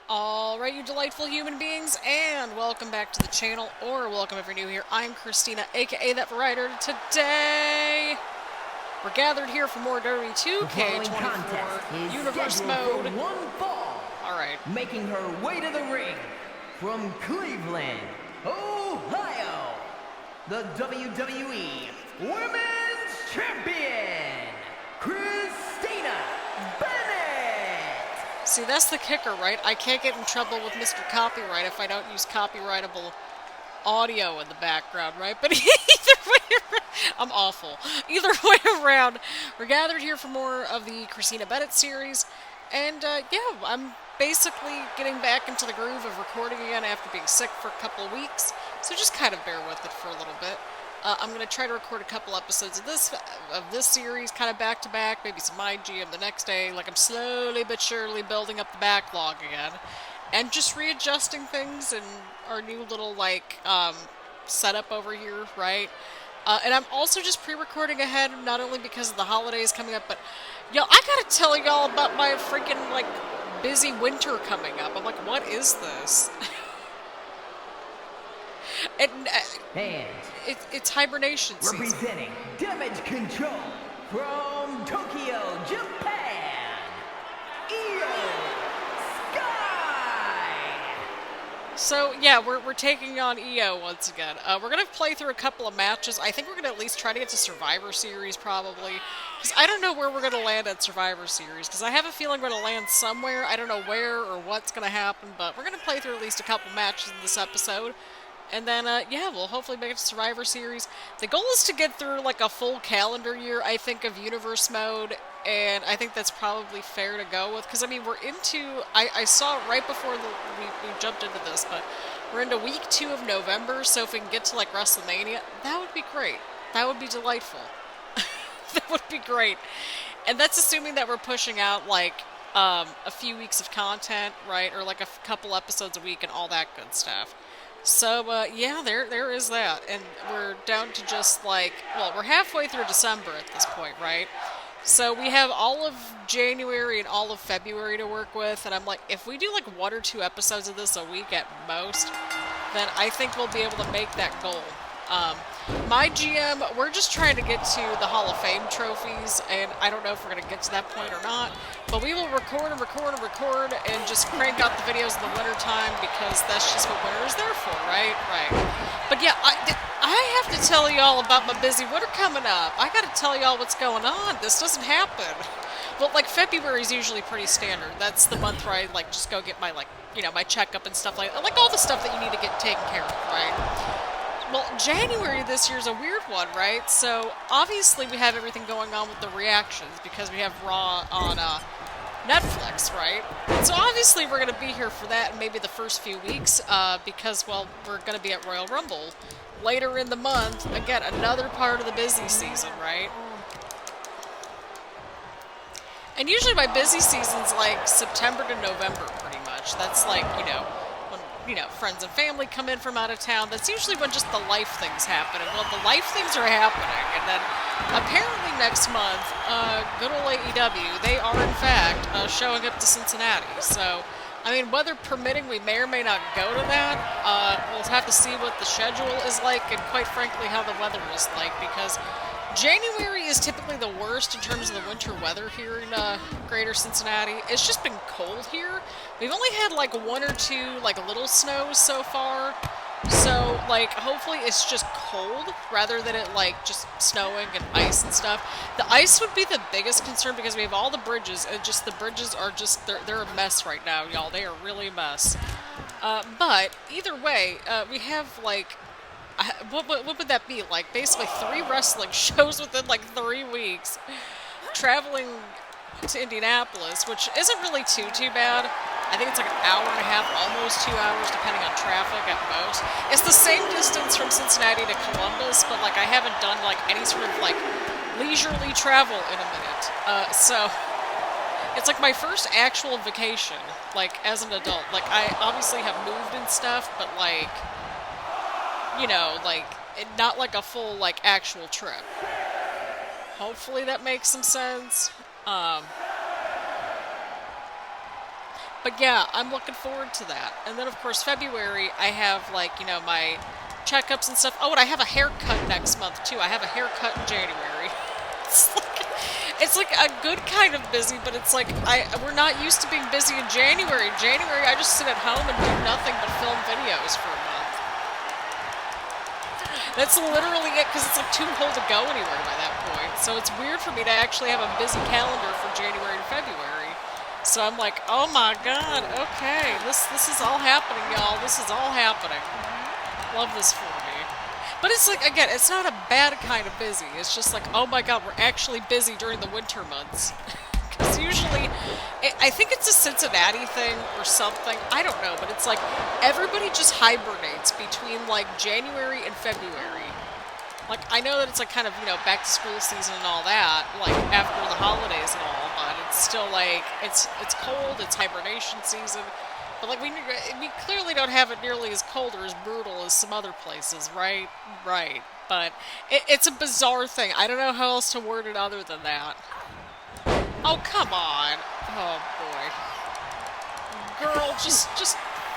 Alright, you delightful human beings, and welcome back to the channel, or welcome if you're new here. I'm Christina, aka That Writer. Today, we're gathered here for more WWE 2K24 Universe Mode. For one fall. Alright. Making her way to the ring from Cleveland, Ohio, the WWE Women's Champion, Christina Bennett. See, that's the kicker, right? I can't get in trouble with Mr. Copyright if I don't use copyrightable audio in the background, right? But either way around, I'm awful. Either way around, we're gathered here for more of the Christina Bennett series, and yeah, I'm basically getting back into the groove of recording again after being sick for a couple of weeks, so just kind of bear with it for a little bit. I'm going to try to record a couple episodes of this series, kind of back to back, maybe some IGM the next day. Like, I'm slowly but surely building up the backlog again, and just readjusting things in our new little, like, setup over here, right? And I'm also just pre-recording ahead, not only because of the holidays coming up, but, yo, I gotta tell y'all about my freaking, like, busy winter coming up. I'm like, what is this? It's hibernation season. Representing Damage Control from Tokyo, Japan, Io Sky. So yeah, we're taking on Io once again. We're gonna play through a couple of matches. I think we're gonna at least try to get to Survivor Series probably, because I don't know where we're gonna land at Survivor Series. Because I have a feeling we're gonna land somewhere. I don't know where or what's gonna happen, but we're gonna play through at least a couple matches in this episode. And then, yeah, we'll hopefully make it to Survivor Series. The goal is to get through, like, a full calendar year, I think, of Universe Mode, and I think that's probably fair to go with, because, I mean, we're into, I saw it right before we jumped into this, but we're into week 2 of November, so if we can get to, like, WrestleMania, that would be great. That would be delightful. That would be great. And that's assuming that we're pushing out, like, a few weeks of content, right, or, like, a couple episodes a week and all that good stuff. So, yeah, there is that, and we're down to just, like, well, we're halfway through December at this point, right? So we have all of January and all of February to work with, and I'm like, if we do, like, 1 or 2 episodes of this a week at most, then I think we'll be able to make that goal. My GM, we're just trying to get to the Hall of Fame trophies, and I don't know if we're going to get to that point or not, but we will record and record and record and just crank out the videos in the winter time, because that's just what winter is there for, right? Right. But yeah, I have to tell y'all about my busy winter coming up. I got to tell y'all what's going on. This doesn't happen. Well, like, February is usually pretty standard. That's the month where I, like, just go get my, like, you know, my checkup and stuff like all the stuff that you need to get taken care of, right? Well, January this year is a weird one, right? So, obviously we have everything going on with the reactions, because we have Raw on Netflix, right? So obviously we're going to be here for that, and maybe the first few weeks, because, well, we're going to be at Royal Rumble later in the month. Again, another part of the busy season, right? And usually my busy season's like September to November, pretty much. That's like, you know, friends and family come in from out of town. That's usually when just the life things happen. And, well, the life things are happening. And then, apparently next month, good old AEW, they are, in fact, showing up to Cincinnati. So, I mean, weather permitting, we may or may not go to that. We'll have to see what the schedule is like, and quite frankly, how the weather is like, because January is typically the worst in terms of the winter weather here in greater Cincinnati. It's just been cold here. We've only had like 1 or 2 like little snows so far. So, like, hopefully it's just cold rather than it like just snowing and ice and stuff. The ice would be the biggest concern, because we have all the bridges, and just the bridges are just, they're a mess right now, y'all. They are really a mess. But either way, we have like, what would that be? Like, basically 3 wrestling shows within, like, 3 weeks. Traveling to Indianapolis, which isn't really too bad. I think it's like an hour and a half, almost 2 hours, depending on traffic at most. It's the same distance from Cincinnati to Columbus, but, like, I haven't done, like, any sort of, like, leisurely travel in a minute. So, it's like my first actual vacation, like, as an adult. Like, I obviously have moved and stuff, but, like, you know, like, not like a full, like, actual trip. Hopefully that makes some sense. But But yeah, I'm looking forward to that. And then, of course, February, I have, like, you know, my checkups and stuff. Oh, and I have a haircut next month, too. I have a haircut in January. It's like a good kind of busy, but it's like, we're not used to being busy in January. In January, I just sit at home and do nothing but film videos for a month. That's literally it, because it's like too cold to go anywhere by that point. So it's weird for me to actually have a busy calendar for January and February. So I'm like, oh my god, okay, this is all happening, y'all. This is all happening. Love this for me. But it's like, again, it's not a bad kind of busy. It's just like, oh my god, we're actually busy during the winter months. Because usually, I think it's a Cincinnati thing or something. I don't know, but it's like everybody just hibernates between like January and February. Like, I know that it's like kind of, you know, back to school season and all that, like after the holidays and all, but it's still like, it's cold, it's hibernation season. But, like, we clearly don't have it nearly as cold or as brutal as some other places, right? Right. But it's a bizarre thing. I don't know how else to word it other than that. Oh, come on. Oh, boy. Girl, just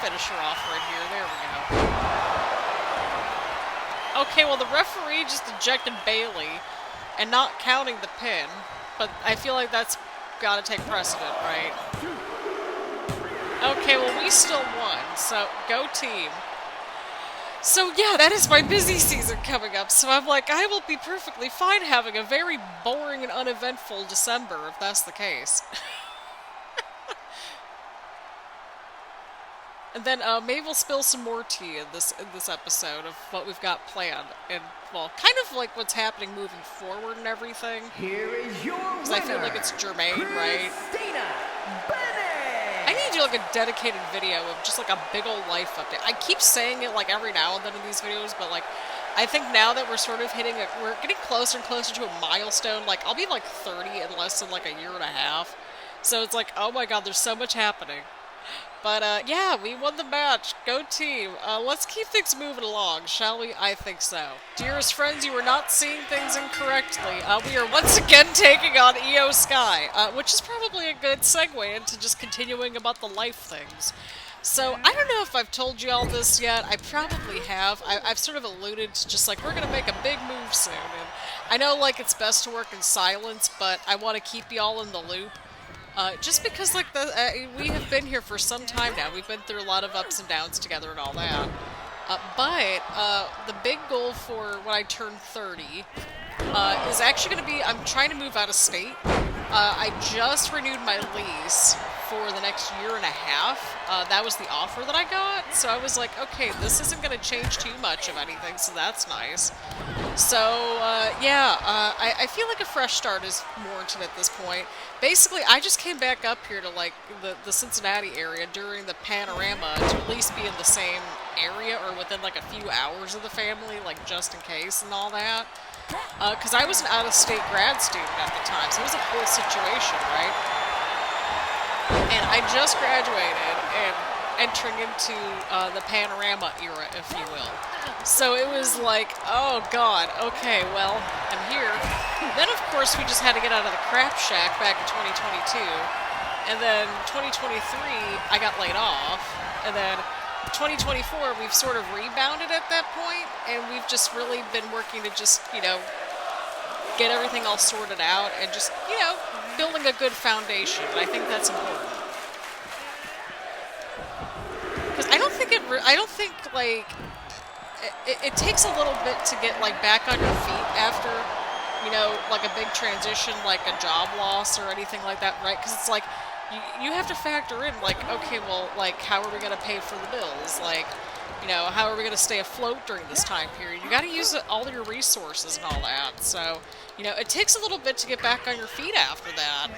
finish her off right here. There we go. Okay, well, the referee just ejected Bailey and not counting the pin. But I feel like that's got to take precedent, right? Okay, well, we still won, so go team. So yeah, that is my busy season coming up, so I'm like, I will be perfectly fine having a very boring and uneventful December, if that's the case. And then maybe we'll spill some more tea in this episode of what we've got planned, and, well, kind of like what's happening moving forward and everything. Here is your winner. Because I feel like it's germane, right? Christina Bennett. I need to do like a dedicated video of just like a big old life update. I keep saying it like every now and then in these videos, but like I think now that we're sort of we're getting closer and closer to a milestone. Like I'll be like 30 in less than like a year and a half. So it's like, oh my god, there's so much happening. But yeah, we won the match. Go team. Let's keep things moving along, shall we? I think so. Dearest friends, you are not seeing things incorrectly. We are once again taking on Io Sky, which is probably a good segue into just continuing about the life things. So, I don't know if I've told you all this yet. I probably have. I've sort of alluded to just like, we're going to make a big move soon. And I know like it's best to work in silence, but I want to keep you all in the loop. Just because, like, we have been here for some time now. We've been through a lot of ups and downs together and all that. But the big goal for when I turn 30 is actually going to be, I'm trying to move out of state. I just renewed my lease for the next year and a half. That was the offer that I got. So I was like, okay, this isn't going to change too much of anything, so that's nice. So, yeah, I feel like a fresh start is warranted at this point. Basically, I just came back up here to, like, the Cincinnati area during the panorama to at least be in the same area or within, like, a few hours of the family, like, just in case and all that. Because I was an out-of-state grad student at the time, so it was a whole situation, right? And I just graduated and entering into the panorama era, if you will. So it was like, oh god, okay, well, I'm here. Then, of course, we just had to get out of the crap shack back in 2022. And then 2023, I got laid off. And then 2024, we've sort of rebounded at that point, and we've just really been working to just, you know, get everything all sorted out and just, you know, building a good foundation. And I think that's important. Because I don't think, like, it takes a little bit to get, like, back on your feet after, you know, like a big transition, like a job loss or anything like that, right? Because it's like, you have to factor in, like, okay, well, like, how are we going to pay for the bills? Like, you know, how are we going to stay afloat during this time period? You got to use all your resources and all that. So, you know, it takes a little bit to get back on your feet after that.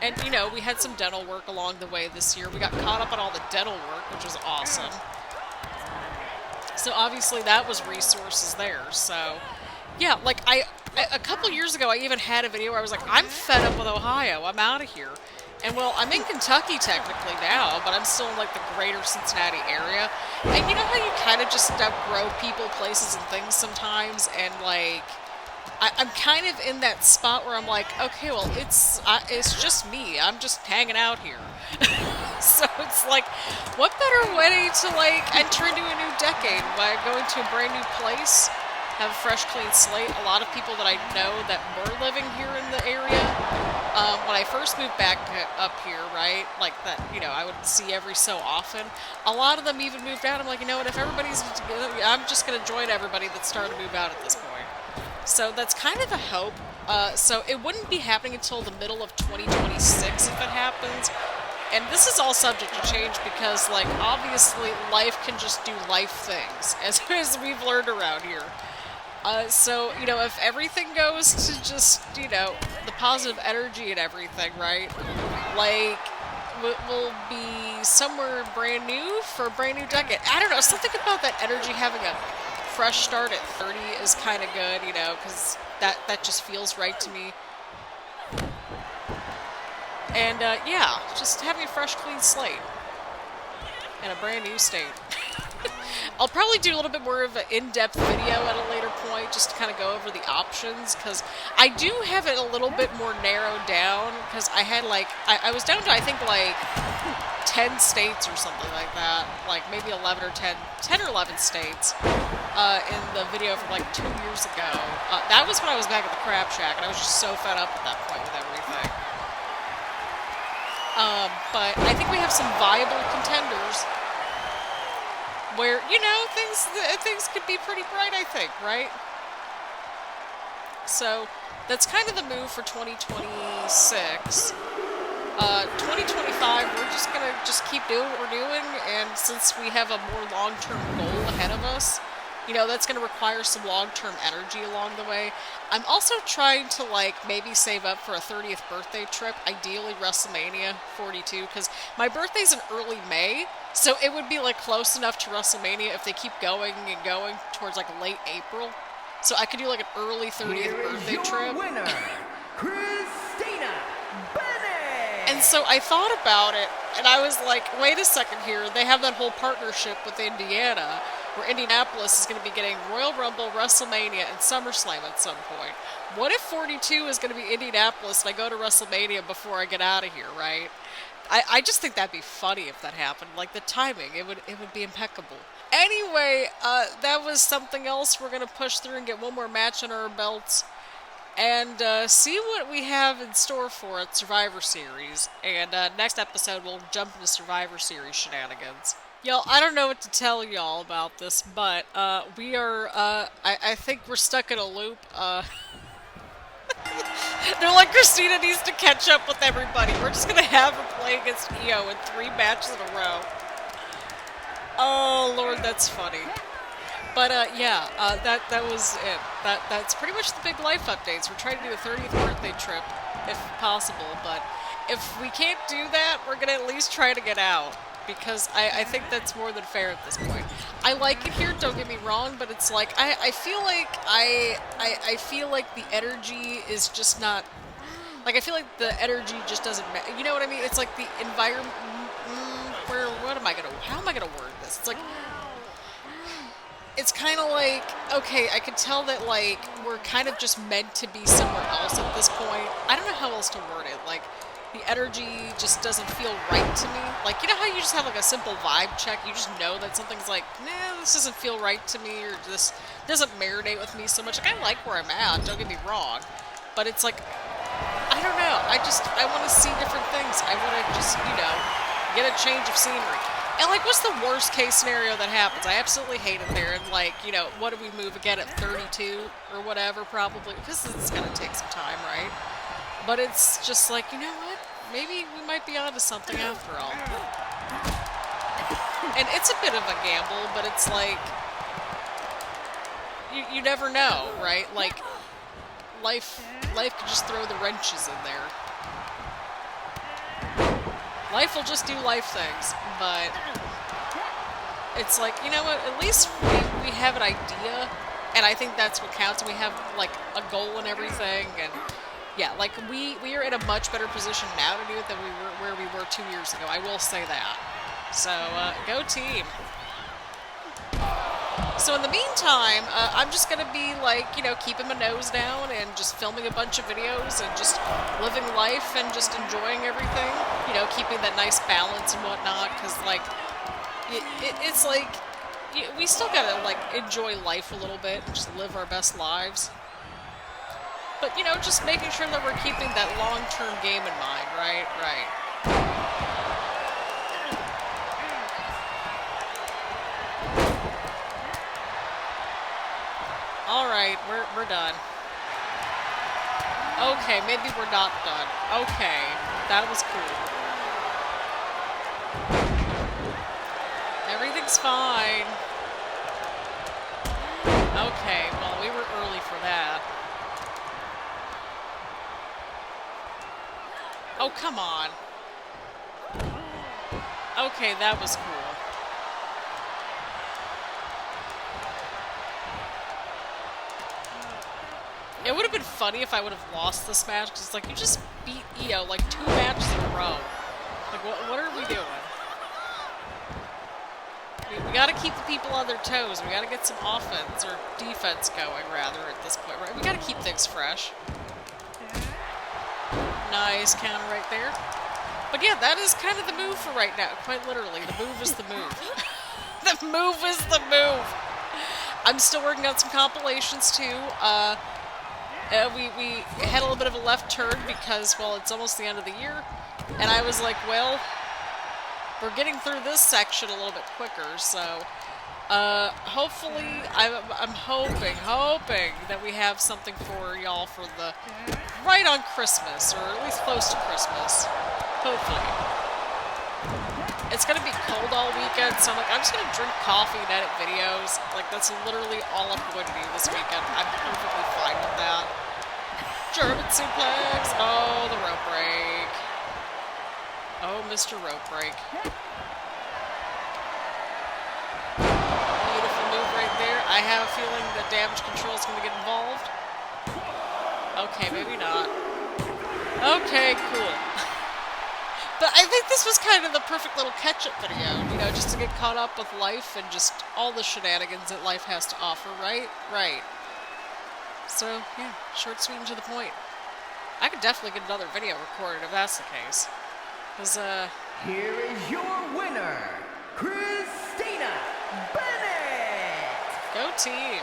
And, you know, we had some dental work along the way this year. We got caught up on all the dental work, which was awesome. So, obviously, that was resources there. So, yeah, like, a couple years ago, I even had a video where I was like, I'm fed up with Ohio. I'm out of here. And, well, I'm in Kentucky technically now, but I'm still in, like, the greater Cincinnati area. And you know how you kind of just outgrow people, places, and things sometimes? And, like, I'm kind of in that spot where I'm like, okay, well, it's just me. I'm just hanging out here. So it's like, what better way to like enter into a new decade by going to a brand new place, have a fresh, clean slate. A lot of people that I know that were living here in the area, when I first moved back up here, right, like that, you know, I would see every so often. A lot of them even moved out. I'm like, you know what? If everybody's, I'm just gonna join everybody that's starting to move out at this point. So that's kind of a hope. So it wouldn't be happening until the middle of 2026 if it happens. And this is all subject to change because, like, obviously life can just do life things, as we've learned around here. So, you know, if everything goes to just, you know, the positive energy and everything, right? Like, we'll be somewhere brand new for a brand new decade. I don't know, something about that energy having a fresh start at 30 is kind of good, you know, because that just feels right to me. And, yeah, just having a fresh, clean slate. And a brand new state. I'll probably do a little bit more of an in-depth video at a later point, just to kind of go over the options, because I do have it a little bit more narrowed down, because I had, like, I was down to, I think, like, 10 states or something like that, like, maybe 11 or 10 or 11 states, in the video from, like, 2 years ago. That was when I was back at the Crab Shack, and I was just so fed up at that point with everything. But I think we have some viable contenders where, you know, things could be pretty bright, I think, right? So that's kind of the move for 2026. 2025, we're just gonna keep doing what we're doing, and since we have a more long-term goal ahead of us, you know, that's gonna require some long-term energy along the way. I'm also trying to, like, maybe save up for a 30th birthday trip, ideally WrestleMania 42, because my birthday's in early May, so it would be, like, close enough to WrestleMania if they keep going and going towards, like, late April. So I could do, like, an early 30th birthday trip. Winner, Christina Bennett! And so I thought about it, and I was like, wait a second here, they have that whole partnership with Indiana, where Indianapolis is going to be getting Royal Rumble, WrestleMania, and SummerSlam at some point. What if 42 is going to be Indianapolis and I go to WrestleMania before I get out of here, right? I just think that'd be funny if that happened. Like, the timing, it would be impeccable. Anyway, that was something else. We're going to push through and get one more match on our belts and see what we have in store for at Survivor Series. And next episode, we'll jump into Survivor Series shenanigans. Y'all, I don't know what to tell y'all about this, but we are, I think we're stuck in a loop. They're like, Christina needs to catch up with everybody. We're just gonna have her play against Io in 3 matches in a row. Oh, Lord, that's funny. But, yeah, that was it. That's pretty much the big life updates. We're trying to do a 30th birthday trip, if possible, but if we can't do that, we're gonna at least try to get out. Because I think that's more than fair at this point. I like it here, don't get me wrong, but it's like I feel like I feel like the energy is just not, like, I feel like the energy just doesn't matter. You know what I mean? It's like the environment. How am I gonna word this? It's like, it's kind of like, okay, I could tell that, like, we're kind of just meant to be somewhere else at this point. I don't know how else to word it. Like, the energy just doesn't feel right to me. Like, you know how you just have, like, a simple vibe check? You just know that something's like, nah, this doesn't feel right to me, or this doesn't marinate with me so much. Like, I like where I'm at, don't get me wrong. But it's like, I don't know. I want to see different things. I want to just, you know, get a change of scenery. And, like, what's the worst case scenario that happens? I absolutely hate it there. And, like, you know, what do we move again at 32 or whatever, probably? Because it's going to take some time, right? But it's just like, you know what? Maybe we might be onto something after all. And it's a bit of a gamble, but it's like, you never know, right? Like, life could just throw the wrenches in there. Life will just do life things, but it's like, you know what? At least we have an idea, and I think that's what counts. We have, like, a goal and everything, and yeah, like, we are in a much better position now to do it than we were where we were 2 years ago. I will say that. So, go team. So in the meantime, I'm just gonna be like, keeping my nose down and just filming a bunch of videos and just living life and just enjoying everything. Keeping that nice balance and whatnot. Because like, it's like we still gotta like enjoy life a little bit and just live our best lives. But just making sure that we're keeping that long-term game in mind, right? Right. All right, we're done. Okay, maybe we're not done. Okay, that was cool. Everything's fine. Okay, well, we were early for that. Oh, come on. Okay, that was cool. It would have been funny if I would have lost this match, because it's like, you just beat Io like 2 matches in a row. Like, what are we doing? We gotta keep the people on their toes. We gotta get some offense, or defense going, rather, at this point, right? We gotta keep things fresh. Nice counter right there. But yeah, that is kind of the move for right now. Quite literally, the move is the move. The move is the move! I'm still working on some compilations, too. We had a little bit of a left turn because, well, it's almost the end of the year. And I was like, well, we're getting through this section a little bit quicker, so hopefully, I'm hoping that we have something for y'all for the right on Christmas, or at least close to Christmas. Hopefully. It's gonna be cold all weekend, so I'm just gonna drink coffee and edit videos. Like, that's literally all I'm going to do this weekend. I'm perfectly fine with that. German suplex! Oh, the rope break. Oh, Mr. Rope Break. Beautiful move right there. I have a feeling that damage control is going to get involved. Okay, maybe not. Okay, cool. But I think this was kind of the perfect little catch-up video, just to get caught up with life and just all the shenanigans that life has to offer, right? Right. So, yeah, short, sweet, and to the point. I could definitely get another video recorded if that's the case. Because, Here is your winner, Christina Bennett! Go team.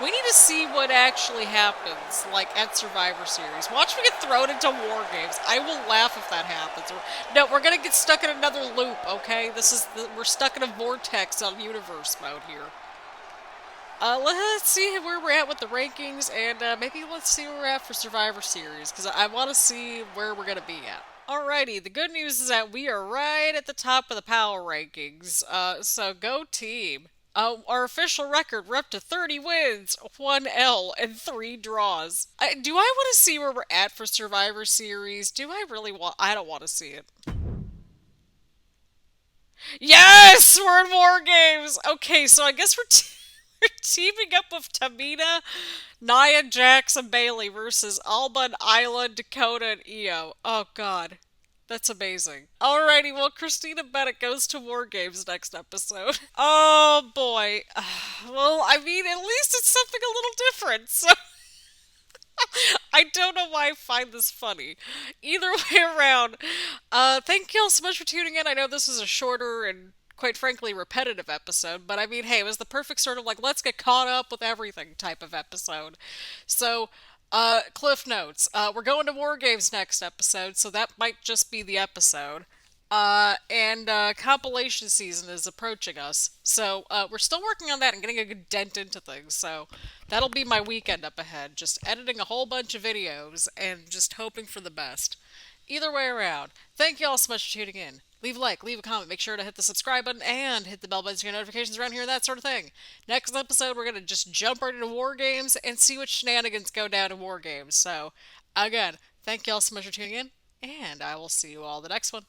We need to see what actually happens, like, at Survivor Series. Watch me get thrown into WarGames. I will laugh if that happens. No, we're gonna get stuck in another loop, okay? We're stuck in a vortex on universe mode here. Let's see where we're at with the rankings, and maybe let's see where we're at for Survivor Series, because I want to see where we're gonna be at. Alrighty, the good news is that we are right at the top of the power rankings, so go team. Our official record, we're up to 30 wins, 1 L, and 3 draws. Do I want to see where we're at for Survivor Series? Do I really want... I don't want to see it. Yes! We're in WarGames! Okay, so I guess we're teaming up with Tamina, Nia, Jax, and Bailey versus Alba and Isla, Dakota, and Io. Oh, God. That's amazing. Alrighty, well, Christina Bennett goes to WarGames next episode. Oh, boy. Well, I mean, at least it's something a little different, so... I don't know why I find this funny. Either way around, thank you all so much for tuning in. I know this is a shorter and, quite frankly, repetitive episode, but I mean, hey, it was the perfect sort of, like, let's get caught up with everything type of episode. So... cliff notes. We're going to WarGames next episode, so that might just be the episode. And compilation season is approaching us. So, we're still working on that and getting a good dent into things, so that'll be my weekend up ahead. Just editing a whole bunch of videos and just hoping for the best. Either way around, thank you all so much for tuning in. Leave a like, leave a comment, make sure to hit the subscribe button, and hit the bell button to get notifications around here and that sort of thing. Next episode, we're going to just jump right into WarGames and see what shenanigans go down in WarGames. So, again, thank you all so much for tuning in, and I will see you all the next one.